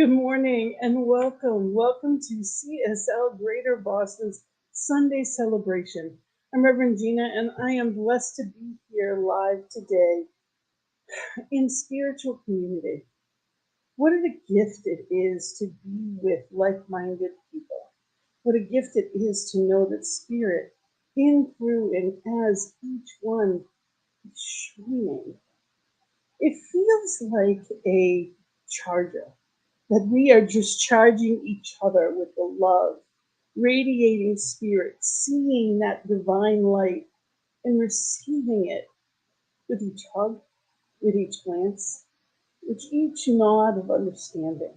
Good morning and welcome. Welcome to CSL Greater Boston's Sunday celebration. I'm Rev Gina and I am blessed to be here live today in spiritual community. What a gift it is to be with like-minded people. What a gift it is to know that Spirit in, through, and as each one is shining. It feels like a charger, that we are just charging each other with the love, radiating spirit, seeing that divine light and receiving it with each hug, with each glance, with each nod of understanding.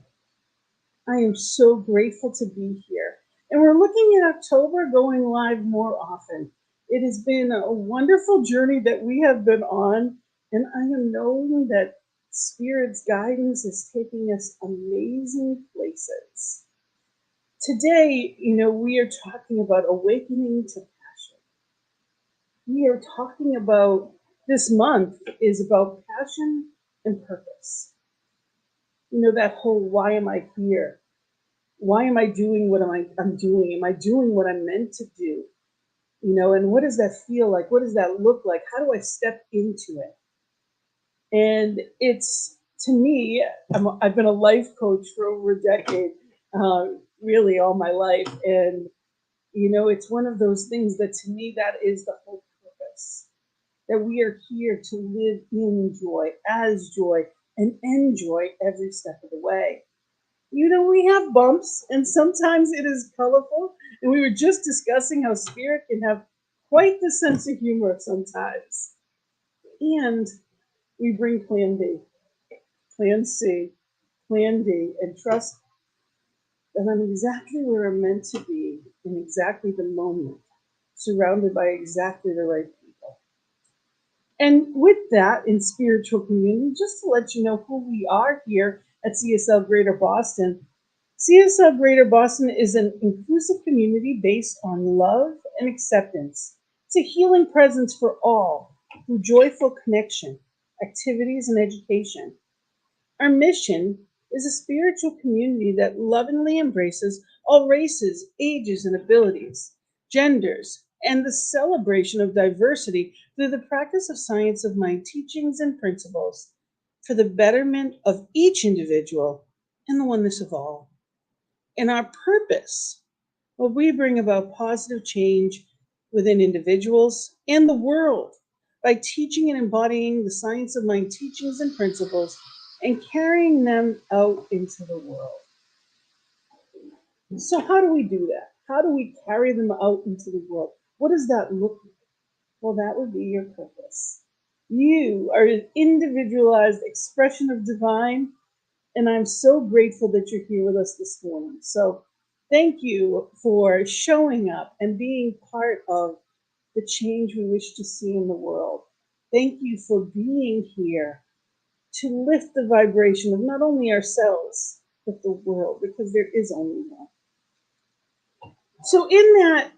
I am so grateful to be here. And we're looking at October going live more often. It has been a wonderful journey that we have been on, and I am knowing that Spirit's guidance is taking us amazing places. Today, we are talking about awakening to passion. We are talking about this month is about passion and purpose. That whole why am I here? Why am I doing what I'm doing? Am I doing what I'm meant to do? And what does that feel like? What does that look like? How do I step into it? And it's, to me, I've been a life coach for over a decade, really all my life. And, it's one of those things that to me, that is the whole purpose, that we are here to live in joy, as joy, and enjoy every step of the way. We have bumps, and sometimes it is colorful. And we were just discussing how Spirit can have quite the sense of humor sometimes. And we bring Plan B, Plan C, Plan D, and trust that I'm exactly where I'm meant to be in exactly the moment, surrounded by exactly the right people. And with that, in spiritual community, just to let you know who we are here at CSL Greater Boston. CSL Greater Boston is an inclusive community based on love and acceptance. It's a healing presence for all through joyful connection, activities, and education. Our mission is a spiritual community that lovingly embraces all races, ages, and abilities, genders, and the celebration of diversity through the practice of science of mind teachings and principles for the betterment of each individual and the oneness of all. And our purpose, well, we bring about positive change within individuals and the world by teaching and embodying the science of mind teachings and principles and carrying them out into the world. So how do we do that? How do we carry them out into the world? What does that look like? Well, that would be your purpose. You are an individualized expression of divine, and I'm so grateful that you're here with us this morning. So thank you for showing up and being part of the change we wish to see in the world. Thank you for being here to lift the vibration of not only ourselves, but the world, because there is only one. So in that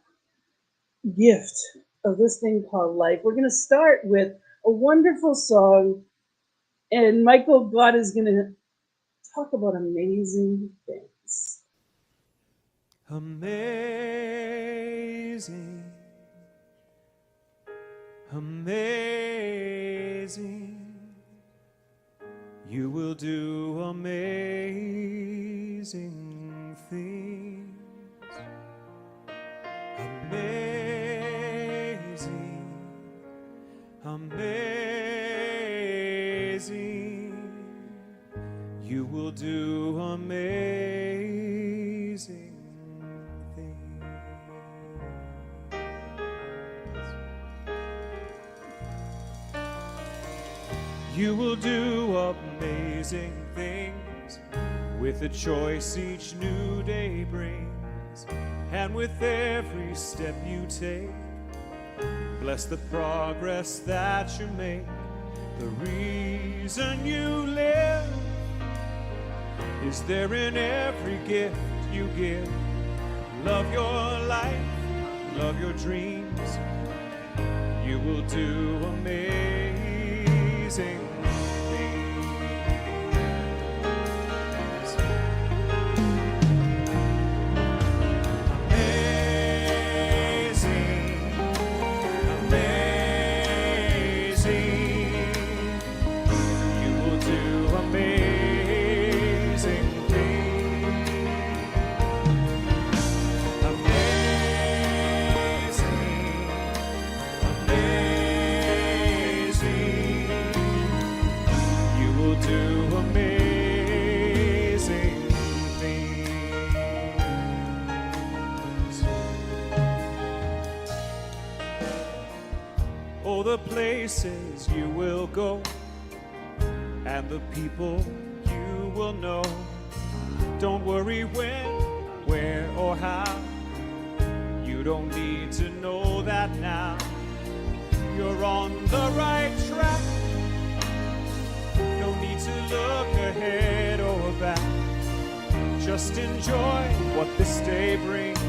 gift of this thing called life, we're going to start with a wonderful song, and Michael God is going to talk about amazing things. Amazing, amazing, you will do amazing things. Amazing, amazing, you will do amazing things. You will do amazing things with the choice each new day brings, and with every step you take. Bless the progress that you make, the reason you live is there in every gift you give. Love your life, love your dreams, you will do amazing things. Oh, the places you will go and the people you will know. Don't worry when, where, or how. You don't need to know that now. You're on the right track. No need to look ahead or back. Just enjoy what this day brings.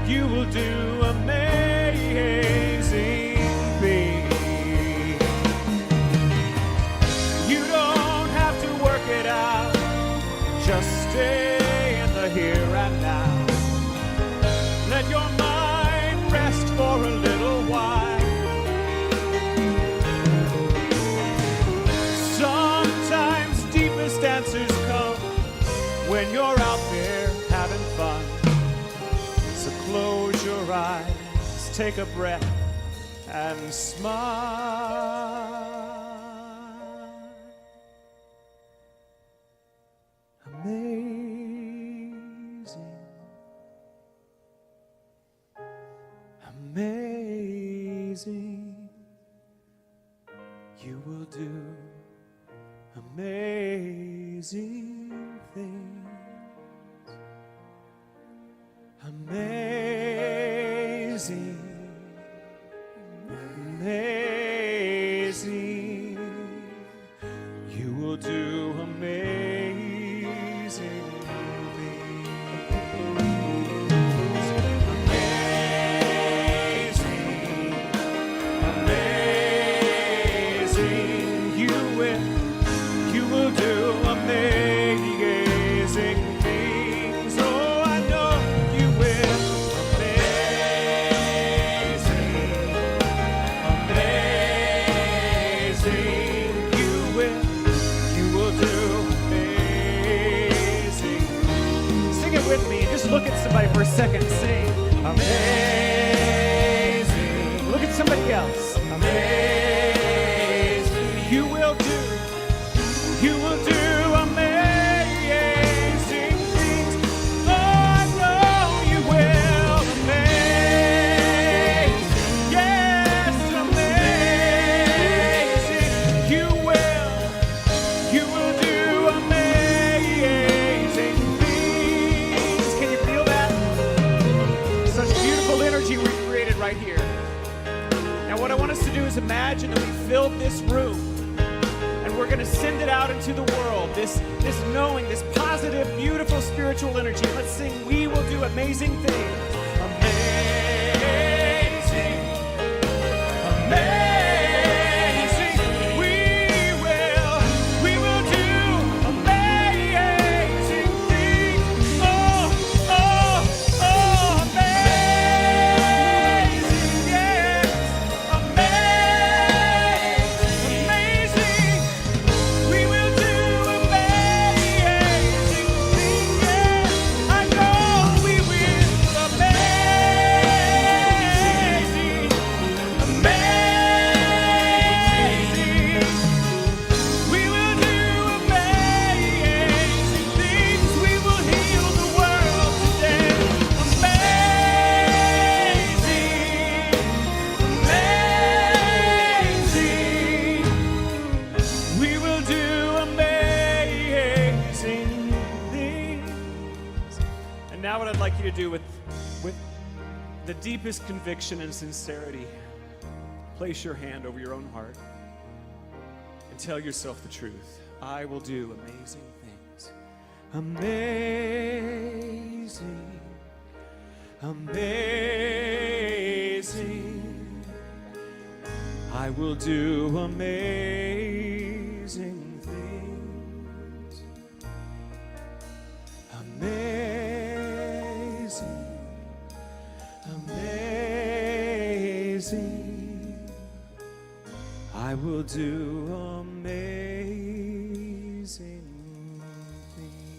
You will do amazing things. You don't have to work it out. Just stay in the here and now. Let your mind rest for a little while. Sometimes deepest answers come when you're out there having fun. So close your eyes, take a breath, and smile. Amazing, amazing, you will do amazing things. Amazing, amazing, you will do amazing things. Amazing, amazing, you will do amazing things. Oh, I know you will. Amazing, amazing, you will do amazing. Sing it with me. Just look at somebody for a second. Sing amazing. Look at somebody else. Amazing, you will do. You will do amazing things. Oh, I know you will. Amazing, yes, amazing. You will do amazing things. Can you feel that? Such beautiful energy we created right here. Now what I want us to do is imagine that we filled this room. We're going to send it out into the world, this knowing, this positive, beautiful spiritual energy. Let's sing, we will do amazing things. Amazing, amazing, we will do amazing things. Oh, oh, oh, amazing, yes, amazing. We will do amazing things, yeah. I know we will. Amazing, amazing. We will do amazing things. We will heal the world today. Amazing, amazing. We will do amazing things. And now what I'd like you to do with the deepest conviction and sincerity, place your hand over your own heart and tell yourself the truth. I will do amazing things. Amazing, amazing. I will do amazing things. Amazing, amazing. I will do amazing things.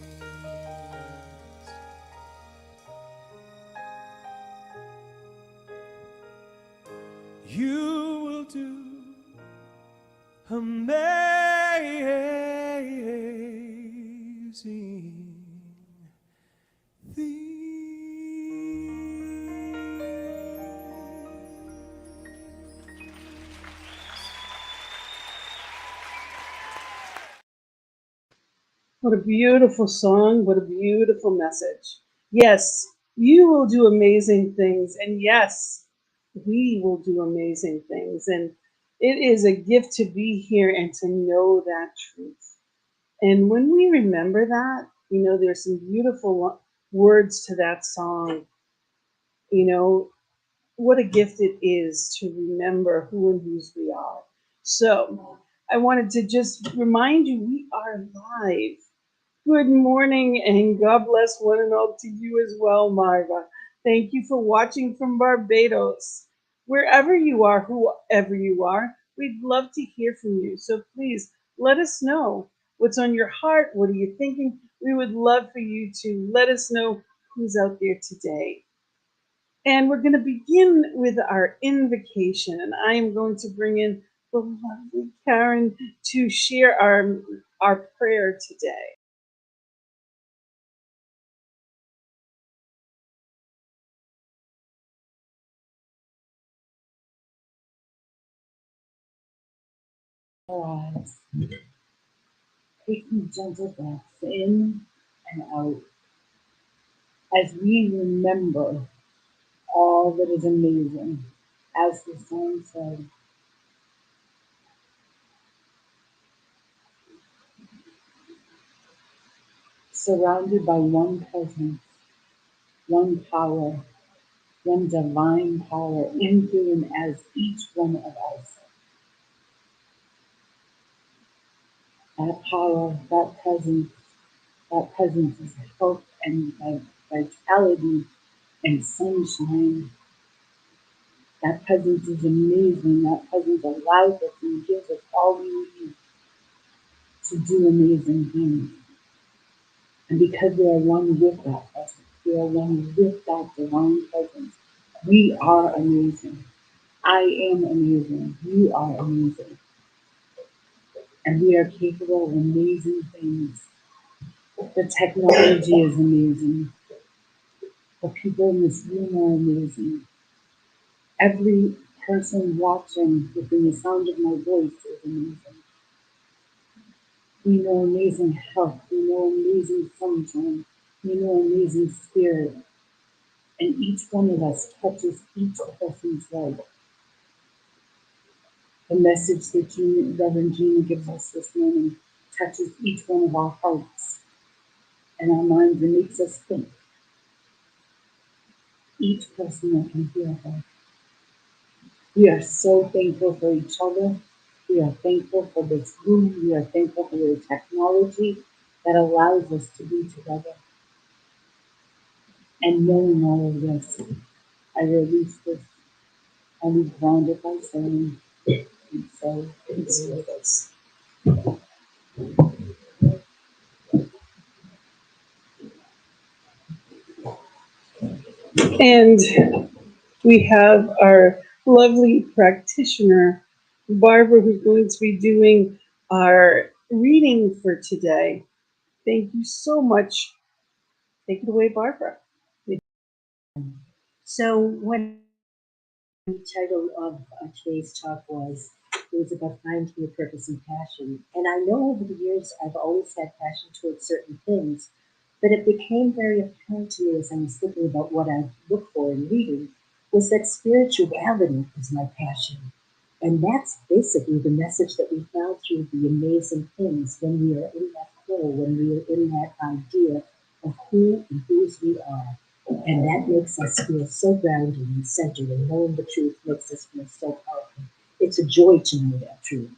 You will do amazing things. What a beautiful song. What a beautiful message. Yes, you will do amazing things. And yes, we will do amazing things. And it is a gift to be here and to know that truth. And when we remember that, there's some beautiful words to that song. You know, what a gift it is to remember who and whose we are. So I wanted to just remind you we are live. Good morning and God bless one and all to you as well, Marva. Thank you for watching from Barbados. Wherever you are, whoever you are, we'd love to hear from you. So please let us know what's on your heart. What are you thinking? We would love for you to let us know who's out there today. And we're going to begin with our invocation. And I am going to bring in the lovely Karen to share our prayer today. Eyes. Taking gentle breaths in and out as we remember all that is amazing. As the song said, surrounded by one presence, one power, one divine power in through and as each one of us. That power, that presence is health and vitality and sunshine. That presence is amazing. That presence allows us and gives us all we need to do amazing things. And because we are one with that presence, we are one with that divine presence, we are amazing. I am amazing. You are amazing. And we are capable of amazing things. The technology is amazing. The people in this room are amazing. Every person watching within the sound of my voice is amazing. We know amazing health. We know amazing sunshine. We know amazing spirit. And each one of us touches each person's life. The message that Reverend Gina gives us this morning touches each one of our hearts and our minds and makes us think. Each person that can hear her. We are so thankful for each other. We are thankful for this room. We are thankful for the technology that allows us to be together. And knowing all of this, I release this and we ground it by saying, and so it is. And we have our lovely practitioner, Barbara, who's going to be doing our reading for today. Thank you so much. Take it away, Barbara. So when the title of today's talk it was about finding your purpose and passion. And I know over the years I've always had passion towards certain things, but it became very apparent to me as I was thinking about what I look for in reading was that spirituality is my passion. And that's basically the message that we found through the amazing things when we are in that flow, when we are in that idea of who and whose we are. And that makes us feel so grounded and centered, and knowing the truth makes us feel so powerful. It's a joy to know that truth.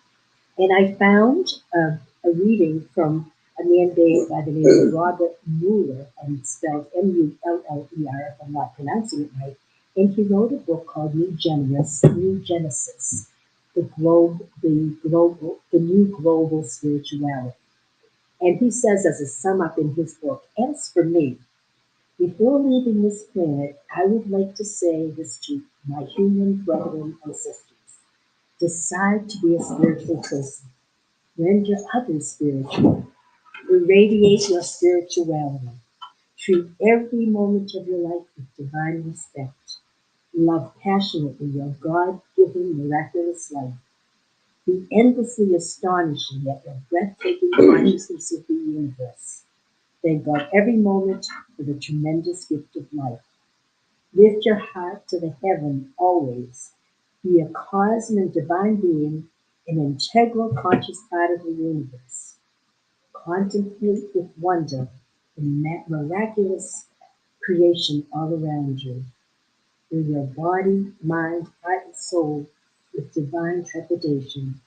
And I found a reading from a man by the name of Robert Mueller, and it's spelled Muller, if I'm not pronouncing it right. And he wrote a book called New Genesis, the new global spirituality. And he says, as a sum up in his book, as for me, before leaving this planet, I would like to say this to my human brethren and sisters. Decide to be a spiritual person. Render others spiritual. Irradiate your spirituality. Treat every moment of your life with divine respect. Love passionately your God given miraculous life. Be endlessly astonishing at your breathtaking consciousness of the universe. Thank God every moment for the tremendous gift of life. Lift your heart to the heaven always. Be a cosmic divine being, an integral conscious part of the universe. Contemplate with wonder the miraculous creation all around you. Through your body, mind, heart, and soul with divine trepidation.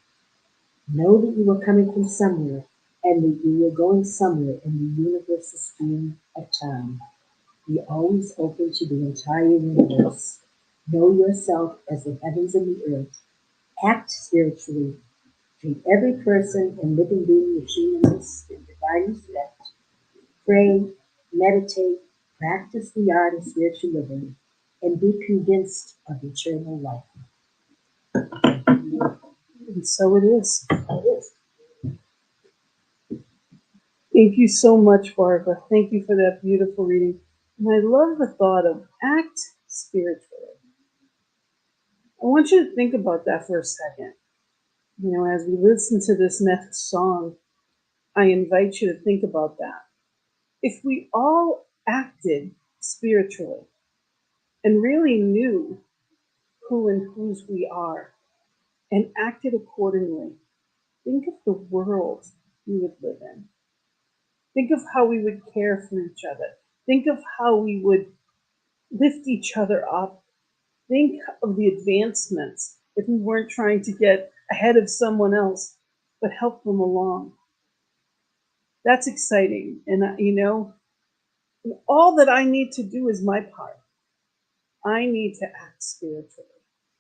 Know that you are coming from somewhere and that you are going somewhere in the universe's stream of time. Be always open to the entire universe. Know yourself as the heavens and the earth. Act spiritually. Treat every person and living being with humanness and divine respect. Pray, meditate, practice the art of spiritual living, and be convinced of eternal life. And so it is. Thank you so much, Barbara. Thank you for that beautiful reading. And I love the thought of act spiritually. I want you to think about that for a second. You know, as we listen to this next song, I invite you to think about that. If we all acted spiritually and really knew who and whose we are and acted accordingly, think of the world we would live in. Think of how we would care for each other. Think of how we would lift each other up. Think of the advancements if we weren't trying to get ahead of someone else, but help them along. That's exciting. And, you know, all that I need to do is my part. I need to act spiritually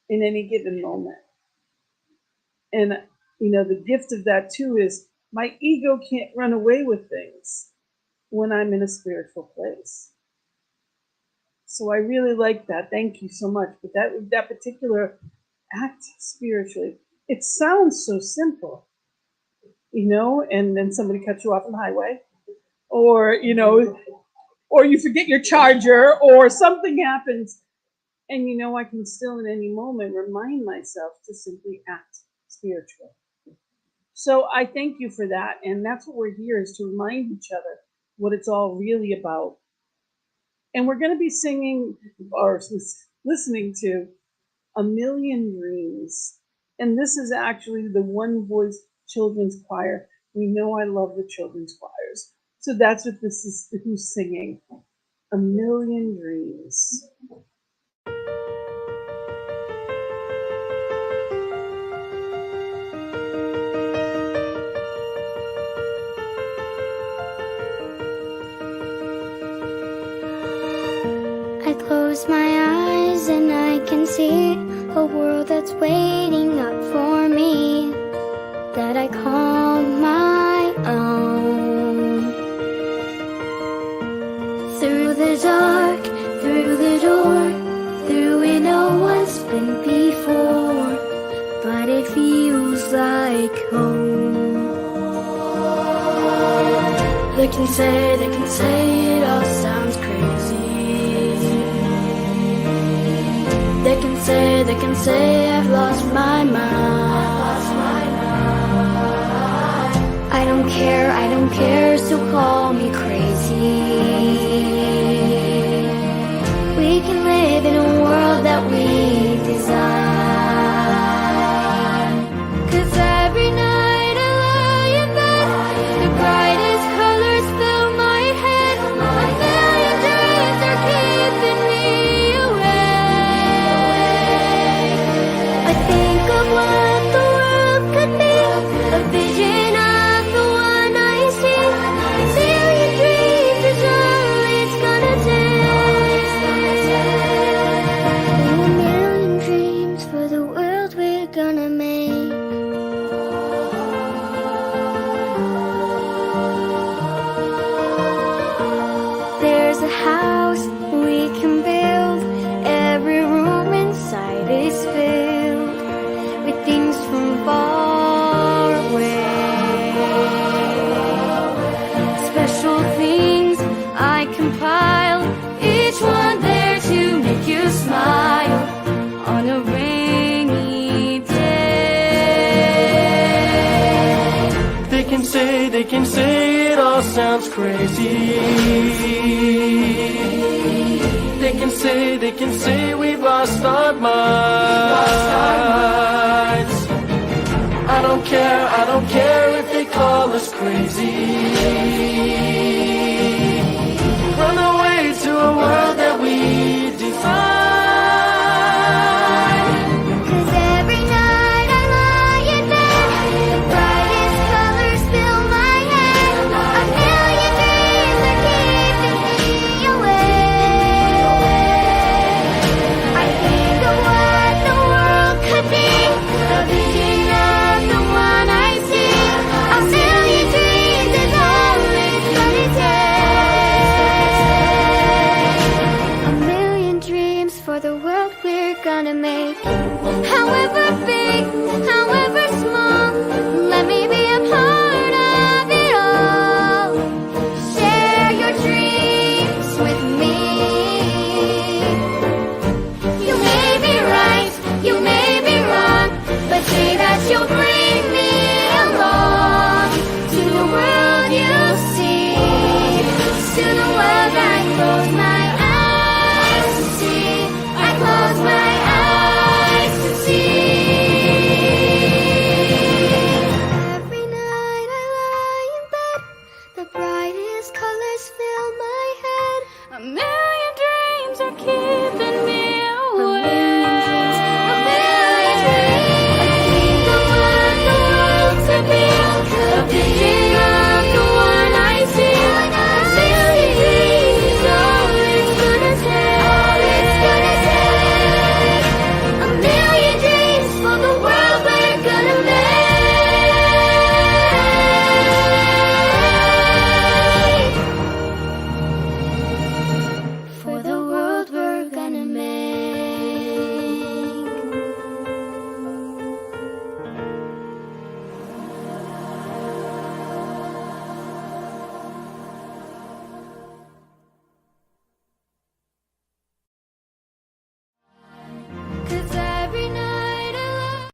in any given moment. And, you know, the gift of that too is my ego can't run away with things when I'm in a spiritual place. So I really like that. Thank you so much. But that particular act spiritually, it sounds so simple, you know, and then somebody cuts you off on the highway, or, you know, or you forget your charger, or something happens. And, you know, I can still in any moment remind myself to simply act spiritually. So I thank you for that. And that's what we're here, is to remind each other what it's all really about. And we're going to be singing or listening to A Million Dreams. And this is actually the One Voice Children's Choir. We know I love the children's choirs. So that's what this is, who's singing. A Million Dreams. I close my eyes and I can see a world that's waiting up for me, that I call my own. Through the dark, through the door, through it no one's been before, but it feels like home. They can say it all sounds crazy. They can say I've lost my mind. I don't care, so call me crazy. We can live in a world that we design. 'Cause every night I lie in bed, the brightest colors fill my head. A million dreams are keeping me awake. I think of what the world could be, a vision of the one I see. A million dreams is all it's gonna take. A million dreams for the world we're gonna make. There's a house we can build, every room inside is filled with say it all sounds crazy. They can say we've lost our minds. I don't care if they call us crazy. Run away to a world that we design. Gonna make, however big, however small, let me be a part of it all. Share your dreams with me. You may be right, you may be wrong, but say that you'll bring me along to the world you see, to the world I close my eyes to see. I close my eyes to see. Every night I lie in bed, the brightest colors fill my head. A million dreams are keeping me awake. A million dreams. I think I want the world to be a vision of the one I see. A million dreams is all it's gonna take. All it's gonna take. A million dreams for the world we're gonna make. For the world we're gonna make. Cause every night I lie.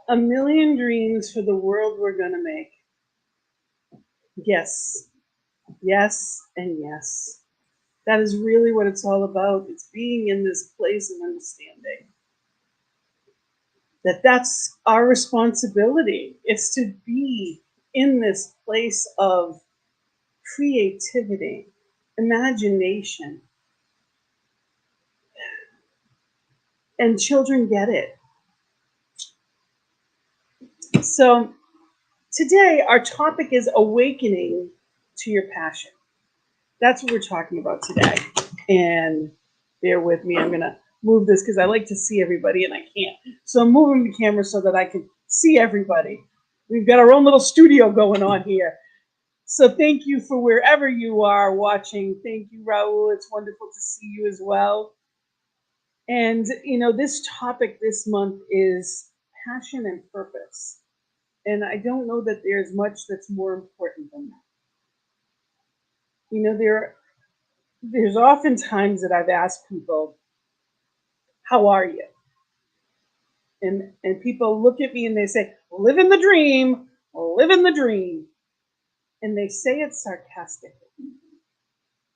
A million dreams for the world we're gonna make. Yes, yes, and yes. That is really what it's all about. It's being in this place of understanding that that's our responsibility. It's to be in this place of creativity, imagination, and children get it. So today our topic is awakening to your passion. That's what we're talking about today. And bear with me, I'm gonna move this because I like to see everybody and I can't. So I'm moving the camera so that I can see everybody. We've got our own little studio going on here. So thank you for wherever you are watching. Thank you, Raul. It's wonderful to see you as well. And this topic this month is passion and purpose. And I don't know that there's much that's more important than that. There's often times that I've asked people, how are you? And people look at me and they say, living the dream, living the dream. And they say it sarcastically.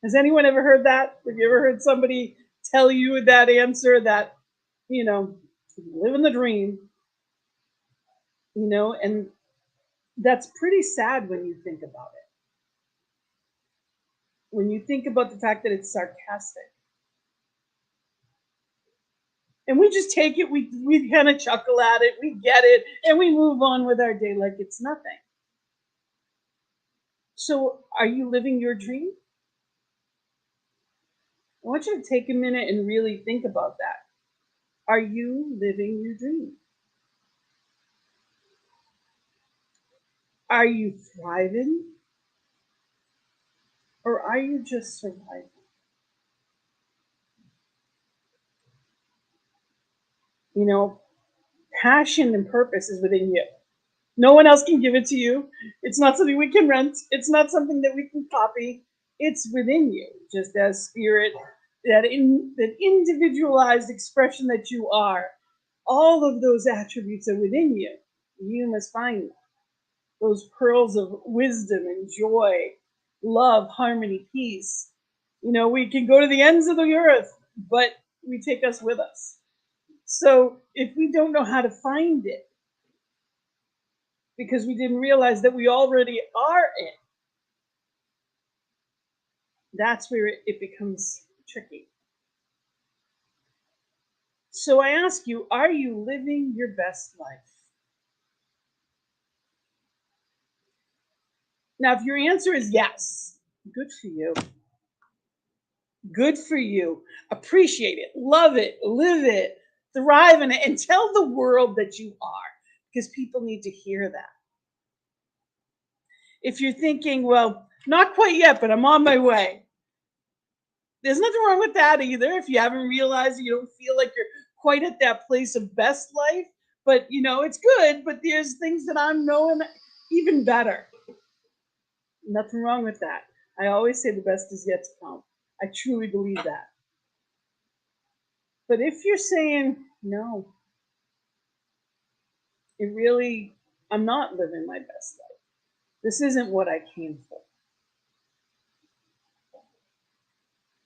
Has anyone ever heard that? Have you ever heard somebody tell you that answer that, living the dream? And that's pretty sad when you think about it. When you think about the fact that it's sarcastic. And we just take it, we kind of chuckle at it, we get it, and we move on with our day like it's nothing. So are you living your dream? I want you to take a minute and really think about that. Are you living your dream? Are you thriving? Or are you just surviving? Passion and purpose is within you. No one else can give it to you. It's not something we can rent. It's not something that we can copy. It's within you, just as spirit, that individualized expression that you are. All of those attributes are within you. You must find them. Those pearls of wisdom and joy, love, harmony, peace. We can go to the ends of the earth, but we take us with us. So if we don't know how to find it, because we didn't realize that we already are it, that's where it becomes tricky. So I ask you, are you living your best life? Now, if your answer is yes, good for you. Good for you. Appreciate it, love it, live it, thrive in it, and tell the world that you are, because people need to hear that. If you're thinking, well, not quite yet, but I'm on my way, there's nothing wrong with that either. If you haven't realized, you don't feel like you're quite at that place of best life, but it's good, but there's things that I'm knowing even better. Nothing wrong with that. I always say the best is yet to come. I truly believe that. But if you're saying, no, I'm not living my best life. This isn't what I came for.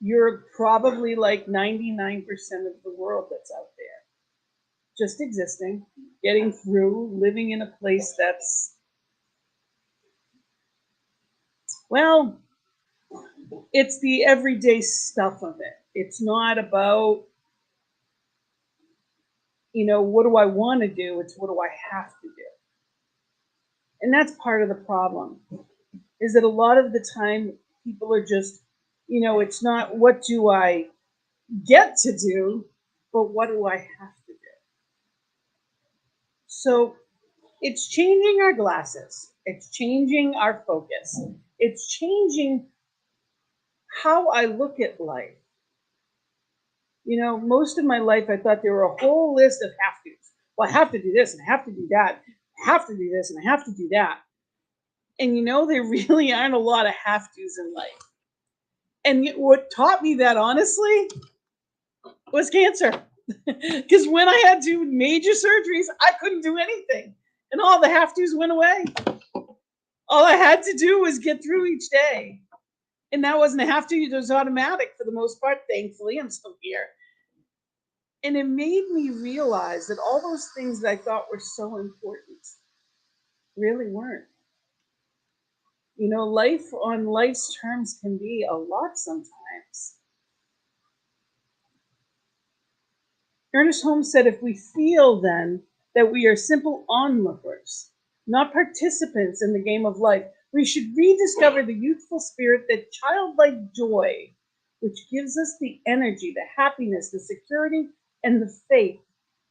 You're probably like 99% of the world that's out there, just existing, getting through, living in a place that's, well, it's the everyday stuff of it. It's not about, what do I want to do? It's what do I have to do? And that's part of the problem, is that a lot of the time people are just, it's not what do I get to do, but what do I have to do? So it's changing our glasses. It's changing our focus. It's changing how I look at life. Most of my life, I thought there were a whole list of have tos. Well, I have to do this and I have to do that. I have to do this and I have to do that. And there really aren't a lot of have tos in life. And what taught me that, honestly, was cancer. Because when I had to do major surgeries, I couldn't do anything. And all the have tos went away. All I had to do was get through each day. And that wasn't a have to, it was automatic for the most part. Thankfully, I'm still here. And it made me realize that all those things that I thought were so important really weren't. Life on life's terms can be a lot sometimes. Ernest Holmes said, if we feel then that we are simple onlookers, not participants in the game of life, we should rediscover the youthful spirit, that childlike joy, which gives us the energy, the happiness, the security, and the faith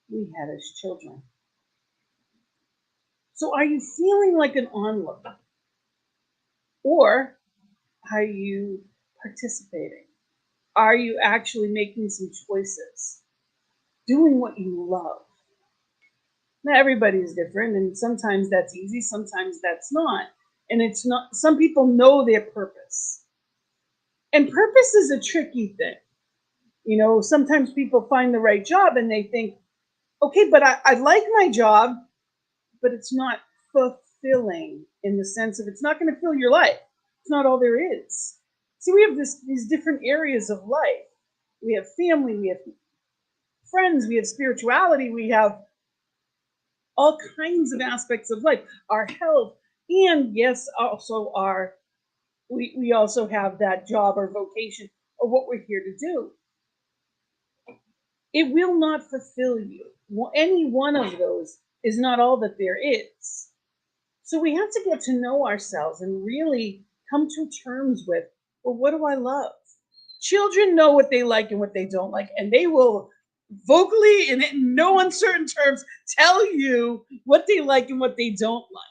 we had as children. So are you feeling like an onlooker? Or are you participating? Are you actually making some choices? Doing what you love? Now, everybody's different, and sometimes that's easy, sometimes that's not. And it's not, some people know their purpose. And purpose is a tricky thing. Sometimes people find the right job and they think, okay, but I like my job, but it's not fulfilling in the sense of it's not going to fill your life. It's not all there is. See, we have these different areas of life. We have family, we have friends, we have spirituality, we have all kinds of aspects of life, our health, and yes, also we also have that job or vocation or what we're here to do. It will not fulfill you. Any one of those is not all that there is. So we have to get to know ourselves and really come to terms with, well, what do I love? Children know what they like and what they don't like, and they will vocally and in no uncertain terms tell you what they like and what they don't like.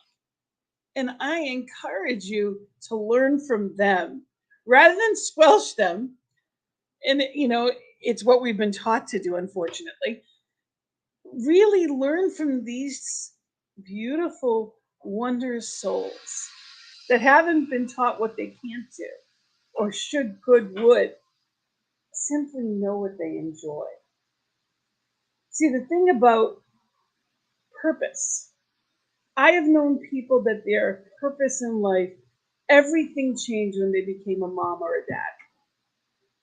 And I encourage you to learn from them rather than squelch them. And it's what we've been taught to do, unfortunately. Really learn from these beautiful, wondrous souls that haven't been taught what they can't do or should, could, would. Simply know what they enjoy. See, the thing about purpose, I have known people that their purpose in life, everything changed when they became a mom or a dad.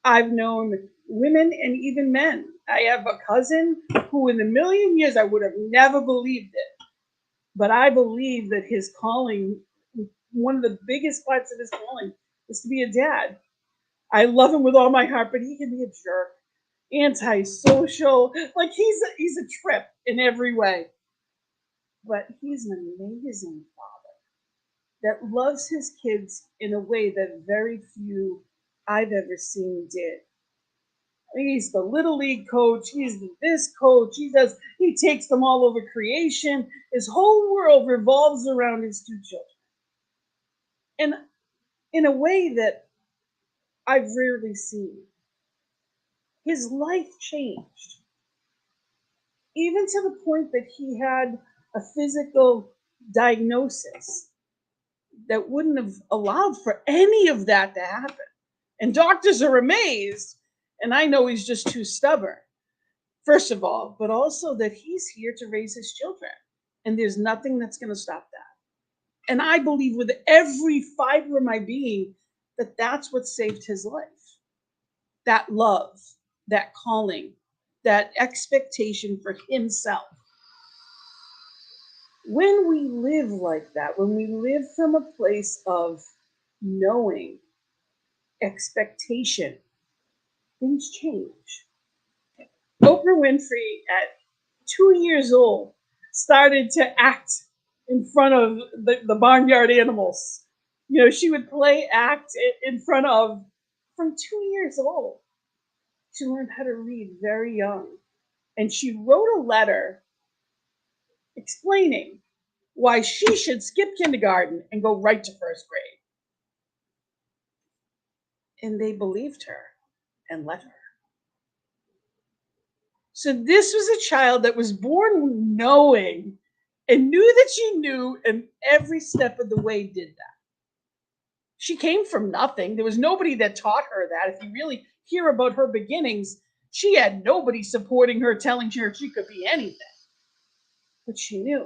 I've known women and even men. I have a cousin who, in a million years, I would have never believed it. But I believe that his calling, one of the biggest parts of his calling, is to be a dad. I love him with all my heart, but he can be a jerk, antisocial. Like he's a trip in every way. But he's an amazing father that loves his kids in a way that very few I've ever seen did. He's the little league coach. He's this coach. He takes them all over creation. His whole world revolves around his two children. And in a way that I've rarely seen. His life changed. Even to the point that he had a physical diagnosis that wouldn't have allowed for any of that to happen. And doctors are amazed. And I know he's just too stubborn, first of all, but also that he's here to raise his children. And there's nothing that's going to stop that. And I believe with every fiber of my being that that's what saved his life. That love, that calling, that expectation for himself. When we live like that, when we live from a place of knowing, expectation, things change. Oprah Winfrey, at 2 years old, started to act in front of the barnyard animals. You know, she would play act in front of, from 2 years old. She learned how to read very young. And she wrote a letter explaining why she should skip kindergarten and go right to first grade. And they believed her and let her. So this was a child that was born knowing and knew that she knew, and every step of the way did that. She came from nothing. There was nobody that taught her that. If you really hear about her beginnings, she had nobody supporting her, telling her she could be anything. But she knew.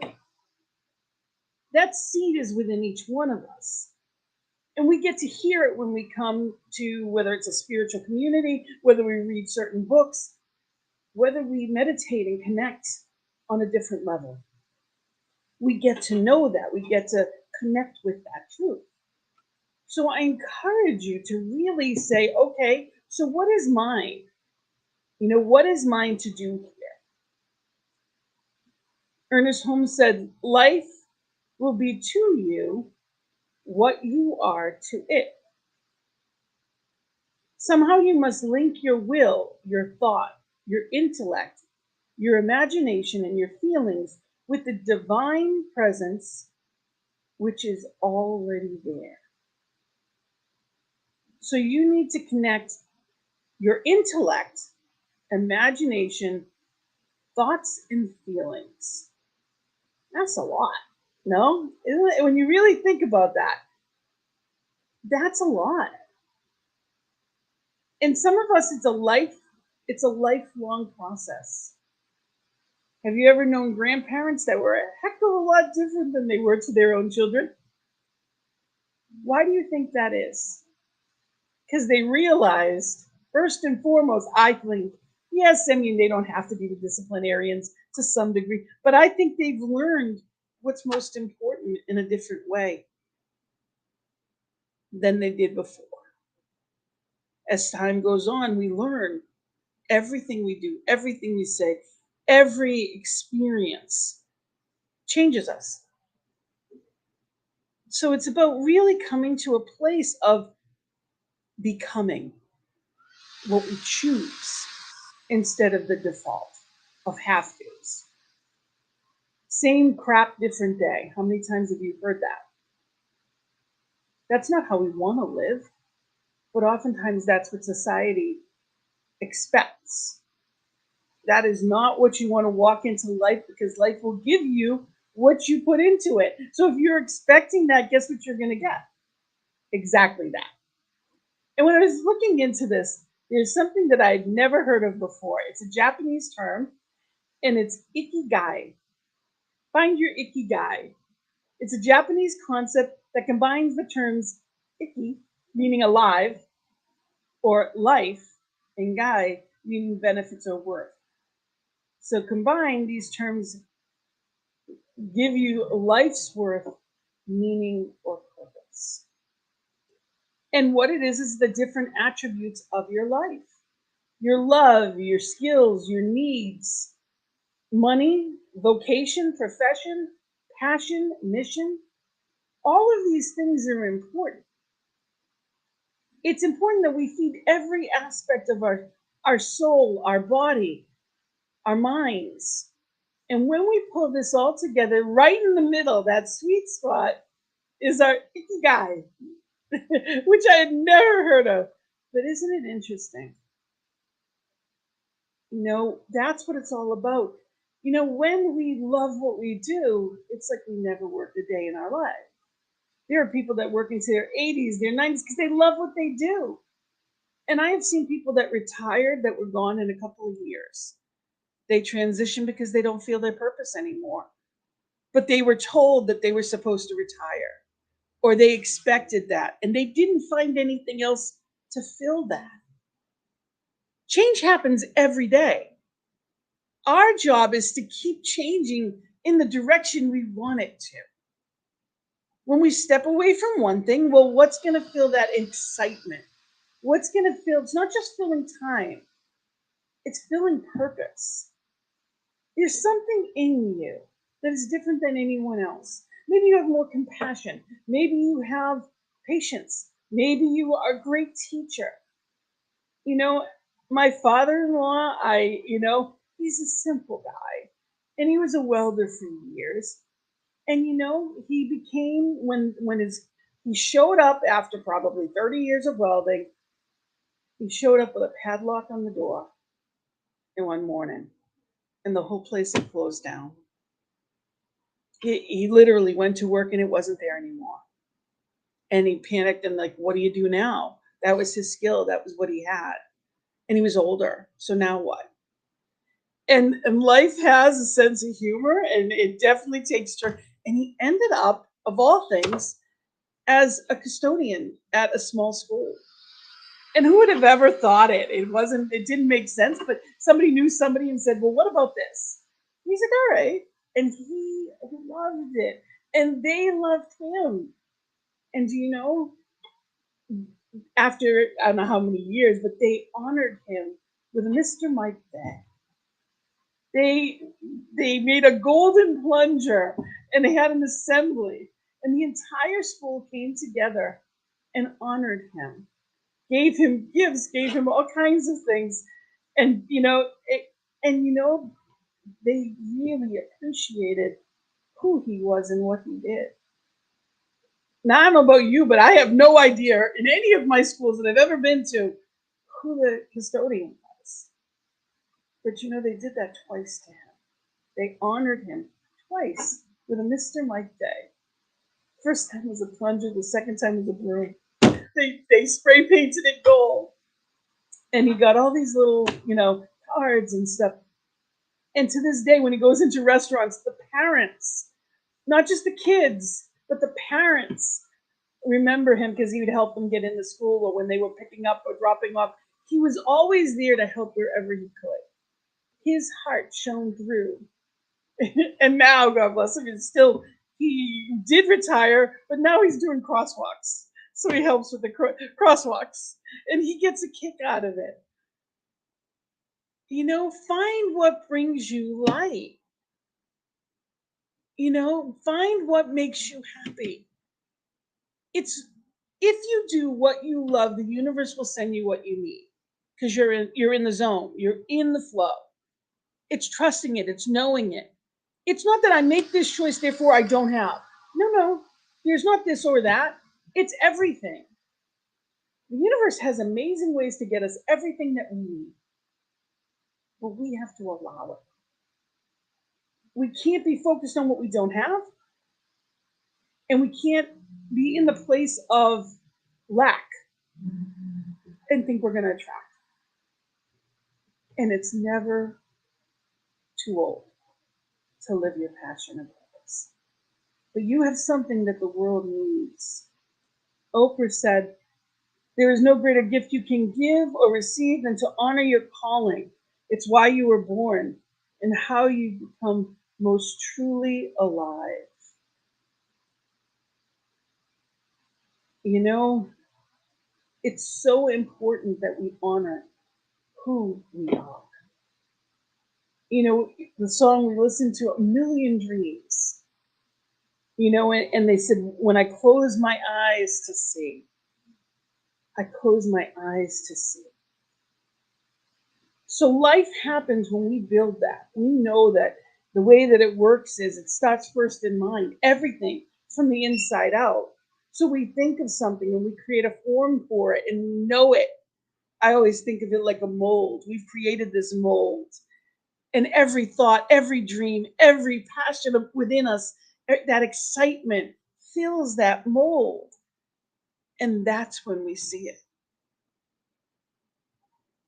That seed is within each one of us. And we get to hear it when we come to, whether it's a spiritual community, whether we read certain books, whether we meditate and connect on a different level. We get to know that. We get to connect with that truth. So I encourage you to really say, okay, so what is mine? You know, what is mine to do here? Ernest Holmes said, life will be to you what you are to it. Somehow you must link your will, your thought, your intellect, your imagination, and your feelings with the divine presence which is already there. So you need to connect your intellect, imagination, thoughts, and feelings. That's a lot, no? Isn't it? When you really think about that, that's a lot. And some of us, it's a lifelong process. Have you ever known grandparents that were a heck of a lot different than they were to their own children? Why do you think that is? Because they realized, first and foremost, I think, yes, I mean, they don't have to be the disciplinarians to some degree, but I think they've learned what's most important in a different way than they did before. As time goes on, we learn everything we do, everything we say, every experience changes us. So it's about really coming to a place of becoming what we choose instead of the default of have to's. Same crap, different day. How many times have you heard that? That's not how we want to live, but oftentimes that's what society expects. That is not what you want to walk into life, because life will give you what you put into it. So if you're expecting that, guess what you're going to get? Exactly that. And when I was looking into this, there's something that I'd never heard of before. It's a Japanese term, and it's ikigai. Find your ikigai. It's a Japanese concept that combines the terms iki, meaning alive, or life, and gai, meaning benefits or worth. So combined, these terms give you life's worth, meaning, or purpose. And what it is the different attributes of your life. Your love, your skills, your needs, money, vocation, profession, passion, mission. All of these things are important. It's important that we feed every aspect of our soul, our body, our minds. And when we pull this all together, right in the middle, that sweet spot, is our ikigai, which I had never heard of. But isn't it interesting? That's what it's all about. When we love what we do, it's like we never worked a day in our life. There are people that work into their 80s, their 90s, because they love what they do. And I have seen people that retired that were gone in a couple of years. They transition because they don't feel their purpose anymore. But they were told that they were supposed to retire, or they expected that, and they didn't find anything else to fill that. Change happens every day. Our job is to keep changing in the direction we want it to. When we step away from one thing, well, what's going to fill that excitement? What's going to fill? It's not just filling time, it's filling purpose. There's something in you that is different than anyone else. Maybe you have more compassion. Maybe you have patience. Maybe you are a great teacher. My father-in-law, he's a simple guy. And he was a welder for years. And he became he showed up after probably 30 years of welding. He showed up with a padlock on the door in one morning, and the whole place had closed down. He literally went to work and it wasn't there anymore. And he panicked and like, what do you do now? That was his skill. That was what he had. And he was older. So now what? And life has a sense of humor, and it definitely takes turn. And he ended up, of all things, as a custodian at a small school. And who would have ever thought it? It didn't make sense, but somebody knew somebody and said, well, what about this? And he's like, all right. And he loved it. And they loved him. And do you know, after, I don't know how many years, but they honored him with a Mr. Mike Day. They made a golden plunger, and they had an assembly. And the entire school came together and honored him. Gave him gifts, gave him all kinds of things. And, they really appreciated who he was and what he did. Now, I don't know about you, but I have no idea in any of my schools that I've ever been to who the custodian was. But, they did that twice to him. They honored him twice with a Mr. Mike Day. First time was a plunger, the second time was a broom. They spray painted it gold. And he got all these little, cards and stuff. And to this day, when he goes into restaurants, the parents, not just the kids, but the parents remember him because he would help them get into school, or when they were picking up or dropping off. He was always there to help wherever he could. His heart shone through. And now, God bless him, he did retire, but now he's doing crosswalks. So he helps with the crosswalks, and he gets a kick out of it. Find what brings you light. Find what makes you happy. If you do what you love, the universe will send you what you need, because you're in the zone. You're in the flow. It's trusting it. It's knowing it. It's not that I make this choice, therefore I don't have. No. There's not this or that. It's everything. The universe has amazing ways to get us everything that we need. But we have to allow it. We can't be focused on what we don't have. And we can't be in the place of lack and think we're going to attract. And it's never too old to live your passion and purpose. But you have something that the world needs. Oprah said, "There is no greater gift you can give or receive than to honor your calling. It's why you were born and how you become most truly alive." You know, it's so important that we honor who we are. You know, the song we listened to, "A Million Dreams," you know, and they said, "When I close my eyes to see, I close my eyes to see." So life happens when we build that. We know that the way that it works is it starts first in mind, everything from the inside out. So we think of something and we create a form for it and we know it. I always think of it like a mold. We've created this mold. And every thought, every dream, every passion within us, that excitement fills that mold. And that's when we see it.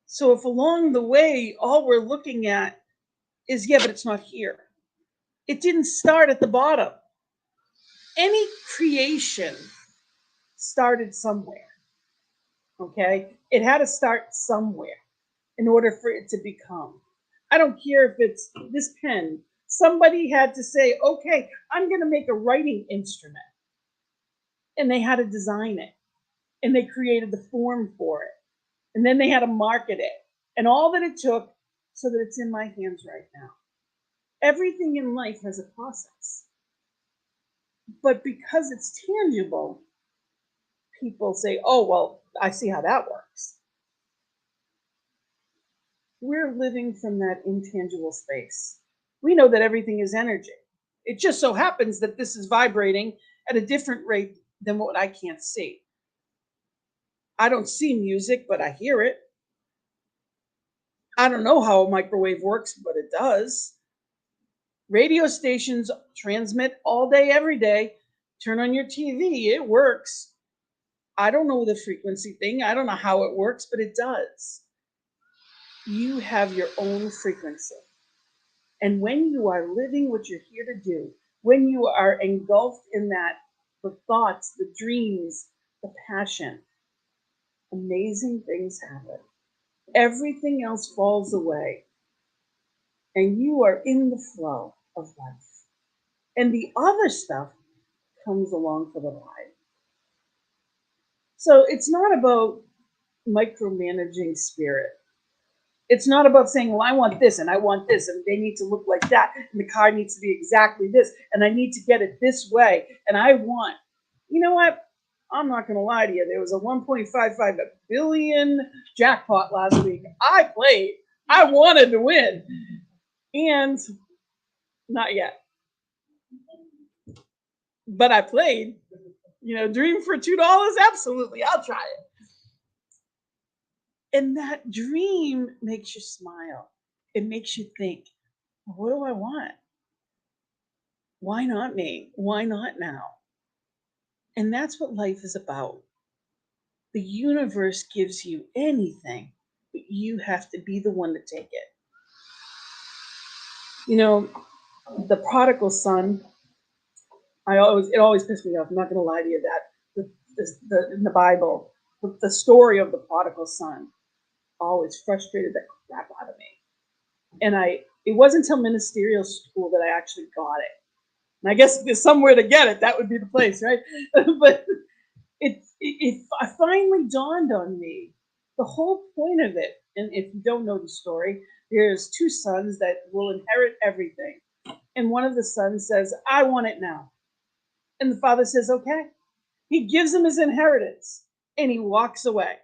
So if along the way, all we're looking at is, yeah, but it's not here. It didn't start at the bottom. Any creation started somewhere. Okay? It had to start somewhere in order for it to become. I don't care if it's this pen. Somebody had to say, okay, I'm going to make a writing instrument. And they had to design it. And they created the form for it. And then they had to market it. And all that it took so that it's in my hands right now. Everything in life has a process. But because it's tangible, people say, oh, well, I see how that works. We're living from that intangible space. We know that everything is energy. It just so happens that this is vibrating at a different rate than what I can't see. I don't see music, but I hear it. I don't know how a microwave works, but it does. Radio stations transmit all day, every day. Turn on your TV, it works. I don't know the frequency thing. I don't know how it works, but it does. You have your own frequency. And when you are living what you're here to do, when you are engulfed in that, the thoughts, the dreams, the passion, amazing things happen. Everything else falls away. And you are in the flow of life. And the other stuff comes along for the ride. So it's not about micromanaging spirit. It's not about saying, well, I want this and I want this and they need to look like that and the car needs to be exactly this and I need to get it this way and I want. You know what? I'm not going to lie to you. There was a 1.55 billion jackpot last week. I played. I wanted to win. And not yet. But I played. You know, dream for $2? Absolutely. I'll try it. And that dream makes you smile. It makes you think, what do I want? Why not me? Why not now? And that's what life is about. The universe gives you anything, but you have to be the one to take it. You know, the prodigal son, it always pissed me off. I'm not going to lie to you that in the Bible, the story of the prodigal son always frustrated the crap out of me. And it wasn't until ministerial school that I actually got it. And I guess if there's somewhere to get it, that would be the place, right? But it finally dawned on me the whole point of it. And if you don't know the story, there's two sons that will inherit everything. And one of the sons says, I want it now. And the father says, okay. He gives him his inheritance and he walks away.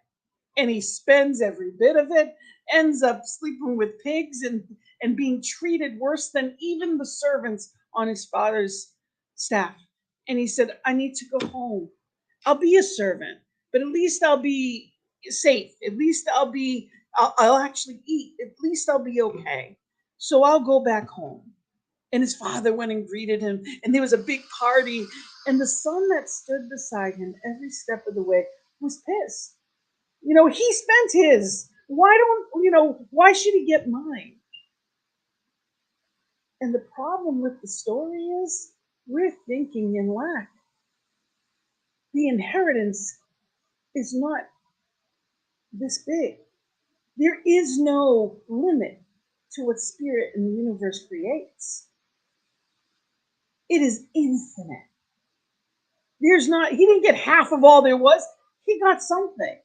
And he spends every bit of it, ends up sleeping with pigs and being treated worse than even the servants on his father's staff. And he said, I need to go home. I'll be a servant, but at least I'll be safe. At least I'll actually eat. At least I'll be okay. So I'll go back home. And his father went and greeted him, and there was a big party. And the son that stood beside him every step of the way was pissed. You know, he spent his. Why should he get mine? And the problem with the story is we're thinking in lack. The inheritance is not this big. There is no limit to what spirit in the universe creates. It is infinite. There's not, he didn't get half of all there was, he got something.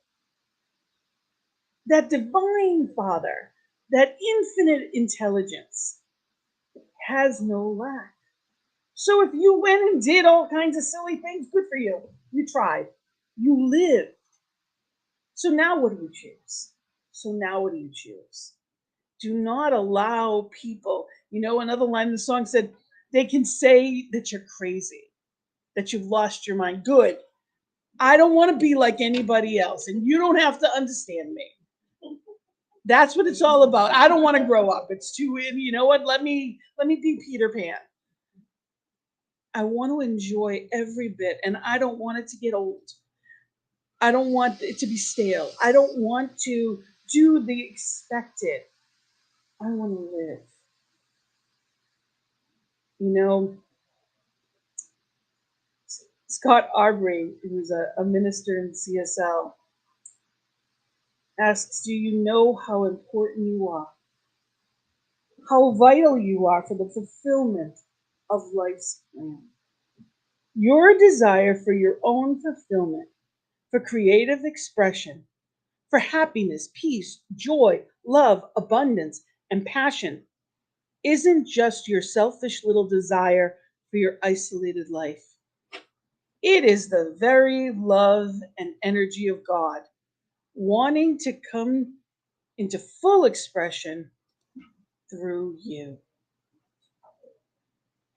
That divine Father, that infinite intelligence has no lack. So if you went and did all kinds of silly things, good for you. You tried. You lived. So now what do you choose? Do not allow people, another line in the song said, they can say that you're crazy, that you've lost your mind. Good. I don't want to be like anybody else, and you don't have to understand me. That's what it's all about. I don't want to grow up. It's too, you know what? Let me be Peter Pan. I want to enjoy every bit, and I don't want it to get old. I don't want it to be stale. I don't want to do the expected. I want to live. Scott Arbery, who's a minister in CSL, asks, do you know how important you are? How vital you are for the fulfillment of life's plan? Your desire for your own fulfillment, for creative expression, for happiness, peace, joy, love, abundance, and passion isn't just your selfish little desire for your isolated life. It is the very love and energy of God wanting to come into full expression through you.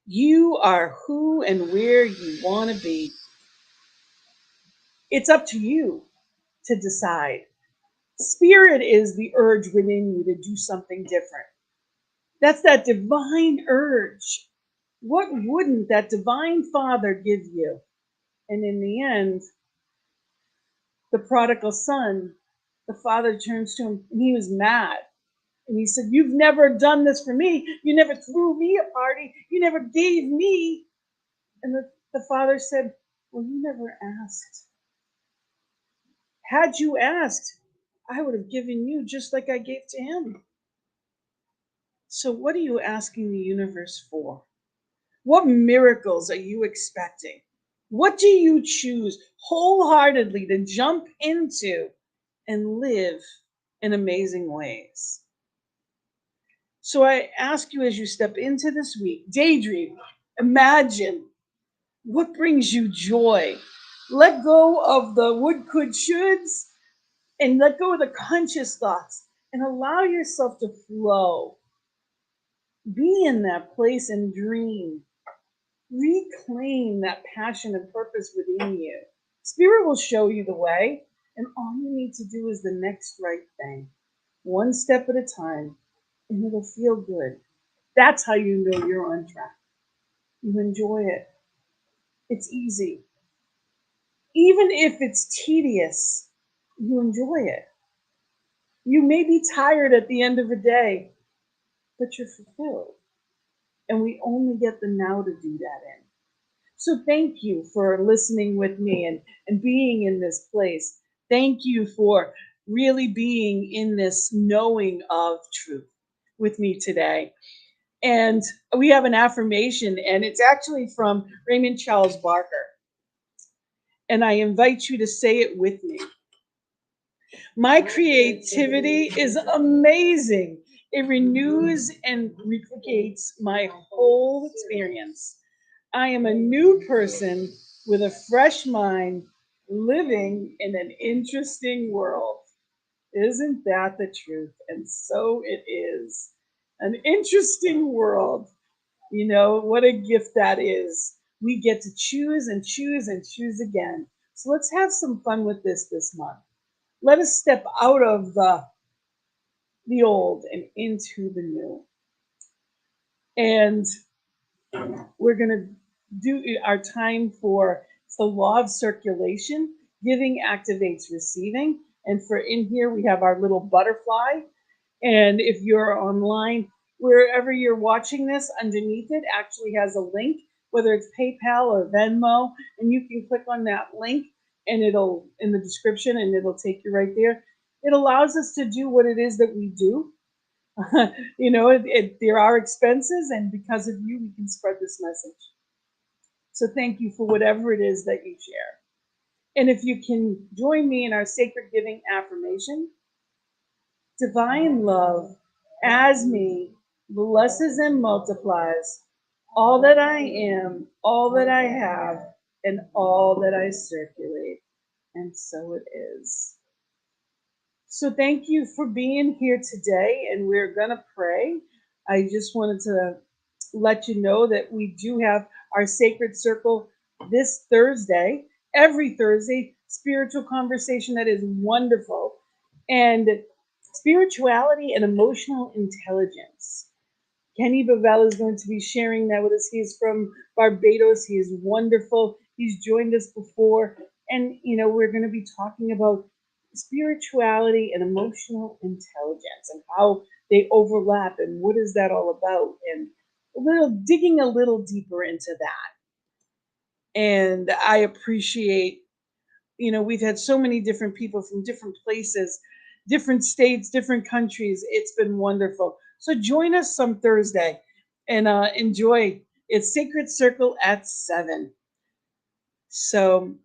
You are who and where you want to be. It's up to you to decide. Spirit is the urge within you to do something different. That's that divine urge. What wouldn't that divine Father give you? And in the end, the prodigal son, the father turns to him and he was mad. And he said, you've never done this for me. You never threw me a party. You never gave me. And the father said, well, you never asked. Had you asked, I would have given you just like I gave to him. So what are you asking the universe for? What miracles are you expecting? What do you choose wholeheartedly to jump into and live in amazing ways? So I ask you as you step into this week, daydream, imagine what brings you joy. Let go of the would, could, shoulds, and let go of the conscious thoughts and allow yourself to flow. Be in that place and dream. Reclaim that passion and purpose within you. Spirit will show you the way, and all you need to do is the next right thing, one step at a time, and it'll feel good. That's how you know you're on track. You enjoy it. It's easy. Even if it's tedious, you enjoy it. You may be tired at the end of the day, but you're fulfilled. And we only get the now to do that in. So thank you for listening with me and being in this place. Thank you for really being in this knowing of truth with me today. And we have an affirmation, and it's actually from Raymond Charles Barker. And I invite you to say it with me. My creativity is amazing. It renews and recreates my whole experience. I am a new person with a fresh mind living in an interesting world. Isn't that the truth? And so it is. An interesting world. What a gift that is. We get to choose and choose and choose again. So let's have some fun with this month. Let us step out of the old and into the new. And we're going to do our time for the law of circulation. Giving activates receiving. And for in here, we have our little butterfly. And if you're online, Wherever you're watching this, underneath it actually has a link, whether it's PayPal or Venmo, and you can click on that link and it'll in the description and it'll take you right there. It allows us to do what it is that we do. There are expenses, and because of you, we can spread this message. So thank you for whatever it is that you share. And if you can join me in our sacred giving affirmation, divine love as me blesses and multiplies all that I am, all that I have, and all that I circulate. And so it is. So thank you for being here today, and we're going to pray. I just wanted to let you know that we do have our sacred circle this Thursday, every Thursday, spiritual conversation that is wonderful, and spirituality and emotional intelligence. Kenny Bavell is going to be sharing that with us. He's from Barbados. He is wonderful. He's joined us before. And, we're going to be talking about spirituality and emotional intelligence and how they overlap and what is that all about, and digging a little deeper into that. And I appreciate, we've had so many different people from different places, different states, different countries. It's been wonderful. So join us some Thursday and enjoy. It's Sacred Circle at 7. So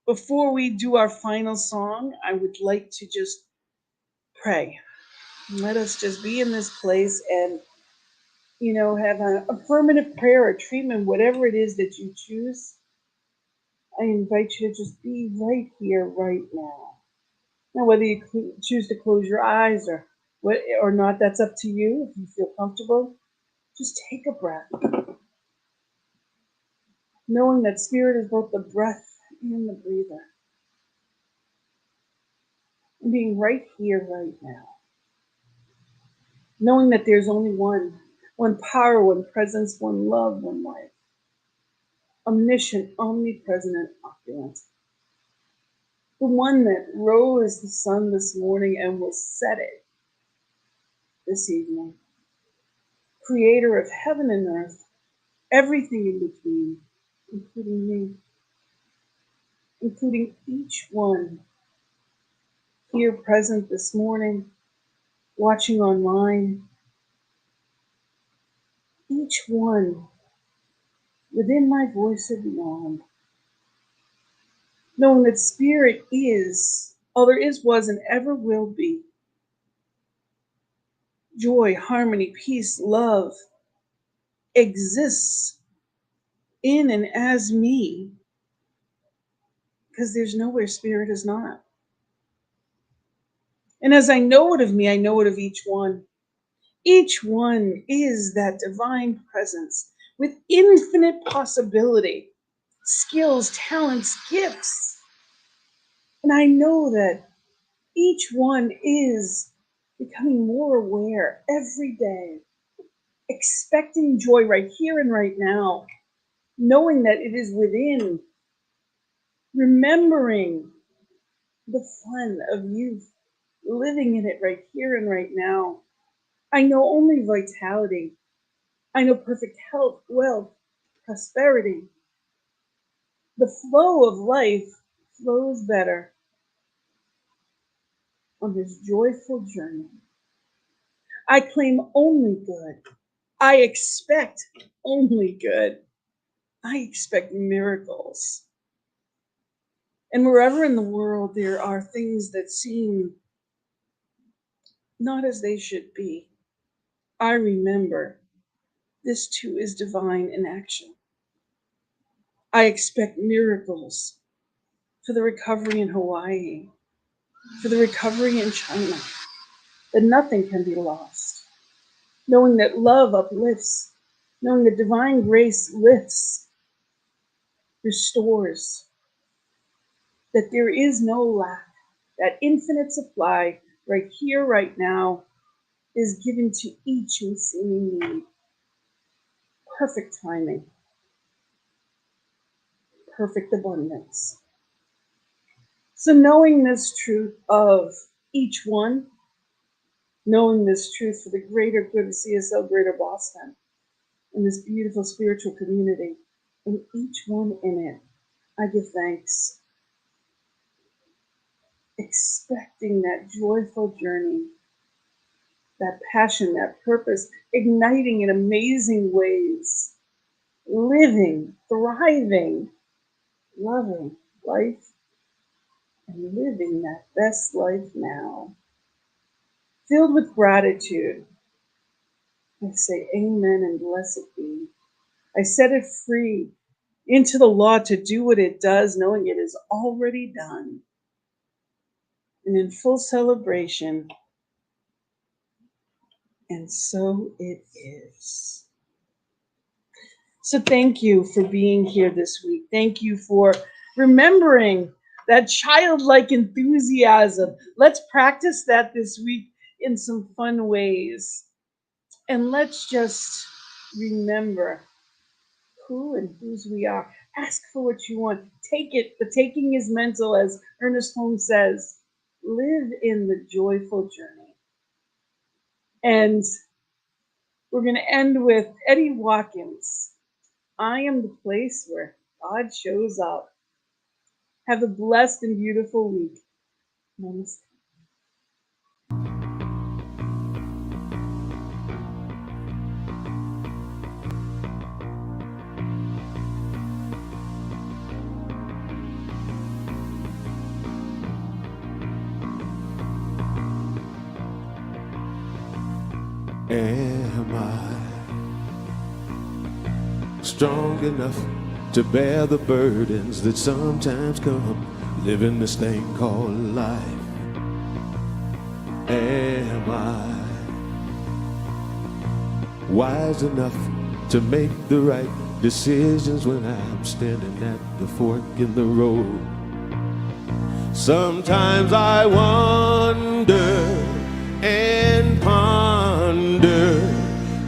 before we do our final song, I would like to just pray. Let us just be in this place and, have an affirmative prayer or treatment, whatever it is that you choose. I invite you to just be right here, right now. Now, whether you choose to close your eyes or not, that's up to you. If you feel comfortable, just take a breath, knowing that spirit is both the breath and the breather, and being right here, right now, knowing that there's only one power, one presence, one love, one life, omniscient, omnipresent, and opulent, the one that rose the sun this morning and will set it this evening, creator of heaven and earth, everything in between, including me, including each one here present this morning, watching online, each one within my voice or beyond, knowing that spirit is, all there is, was, and ever will be. Joy, harmony, peace, love exists in and as me, because there's nowhere spirit is not. And as I know it of me, I know it of each one. Each one is that divine presence with infinite possibility, skills, talents, gifts. And I know that each one is becoming more aware every day, expecting joy right here and right now, knowing that it is within, remembering the fun of youth, living in it right here and right now. I know only vitality. I know perfect health, wealth, prosperity. The flow of life flows better on this joyful journey. I claim only good. I expect only good. I expect miracles. And wherever in the world there are things that seem not as they should be, I remember this too is divine in action. I expect miracles for the recovery in Hawaii, for the recovery in China, that nothing can be lost, knowing that love uplifts, knowing that divine grace lifts, restores, that there is no lack, that infinite supply right here, right now, is given to each in seeming need. Perfect timing, perfect abundance. So knowing this truth of each one, knowing this truth for the greater good of CSL Greater Boston and this beautiful spiritual community and each one in it. I give thanks, expecting that joyful journey, that passion, that purpose, igniting in amazing ways, living, thriving, loving life, and living that best life now. Filled with gratitude, I say amen and blessed be. I set it free into the law to do what it does, knowing it is already done. And in full celebration, and so it is. So thank you for being here this week. Thank you for remembering that childlike enthusiasm. Let's practice that this week in some fun ways. And let's just remember who and whose we are. Ask for what you want. Take it. The taking is mental, as Ernest Holmes says. Live in the joyful journey. And we're going to end with Eddie Watkins. I am the place where God shows up. Have a blessed and beautiful week. Namaste. Am I strong enough to bear the burdens that sometimes come living this thing called life? Am I wise enough to make the right decisions when I'm standing at the fork in the road? Sometimes I wonder and ponder,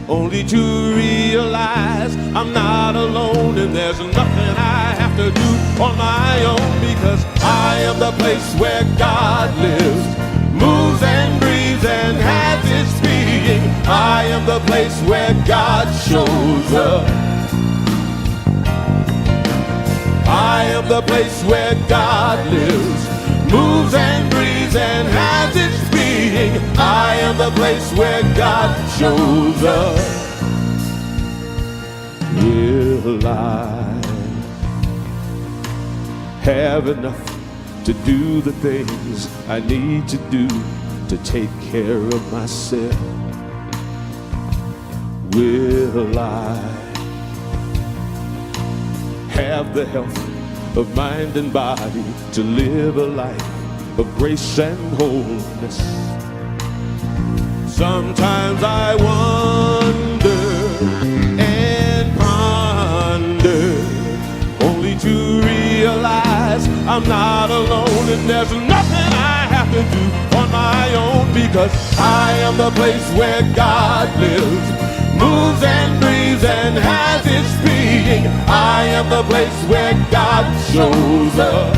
only to realize I'm not alone and there's nothing I have to do on my own, because I am the place where God lives, moves and breathes and has its being. I am the place where God shows up. I am the place where God lives, moves and breathes and has its being. I am the place where God shows up. Will I have enough to do the things I need to do to take care of myself? Will I have the health of mind and body to live a life of grace and wholeness? Sometimes I wonder and ponder, only to realize I'm not alone and there's nothing I have to do on my own, because I am the place where God lives, moves and breathes and has its being. I am the place where God shows up.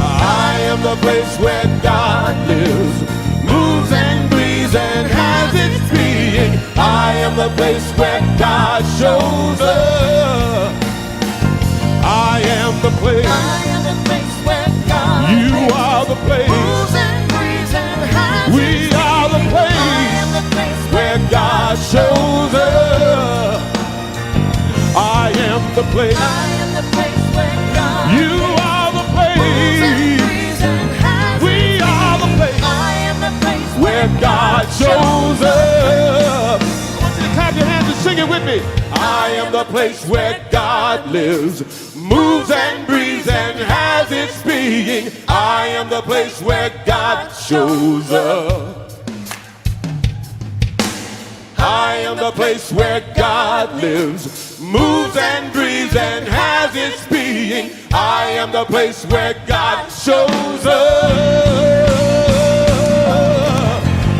I am the place where God lives, moves and breathes and has its being. I am the place where God shows up. I am the place. I am the place where God You lives, are the place. moves and breathes and has We its are the being. place I am the place where God shows up. I am the place. I am the place where God You are the place. moves and breathes and has We its are the being. place I am the place where God shows up. I want you to clap your hands and sing it with me. I am the place where God lives, moves and breathes and has its being. I am the place where God shows up. I am the place where God lives, moves and breathes and has its being. I am the place where God shows up.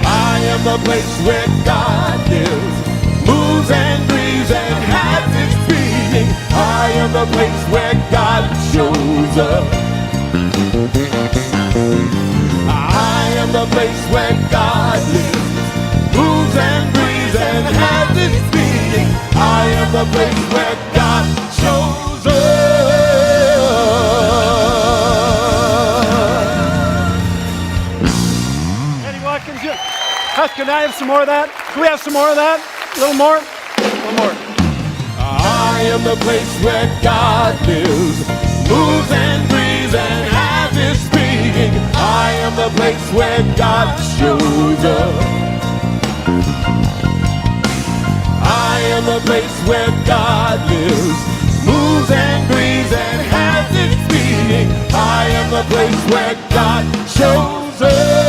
I am the place where God lives, moves and breathes and has its being. I am the place where God shows up. I am the place where God lives, moves and breathes and has its being. I am the place where God shows up. Eddie Watkins, can I have some more of that? Can we have some more of that? A little more? A little more. I am the place where God lives, moves and breathes and has its being. I am the place where God shows up. I am the place where God lives, moves and breathes and has its being. I am the place where God shows up.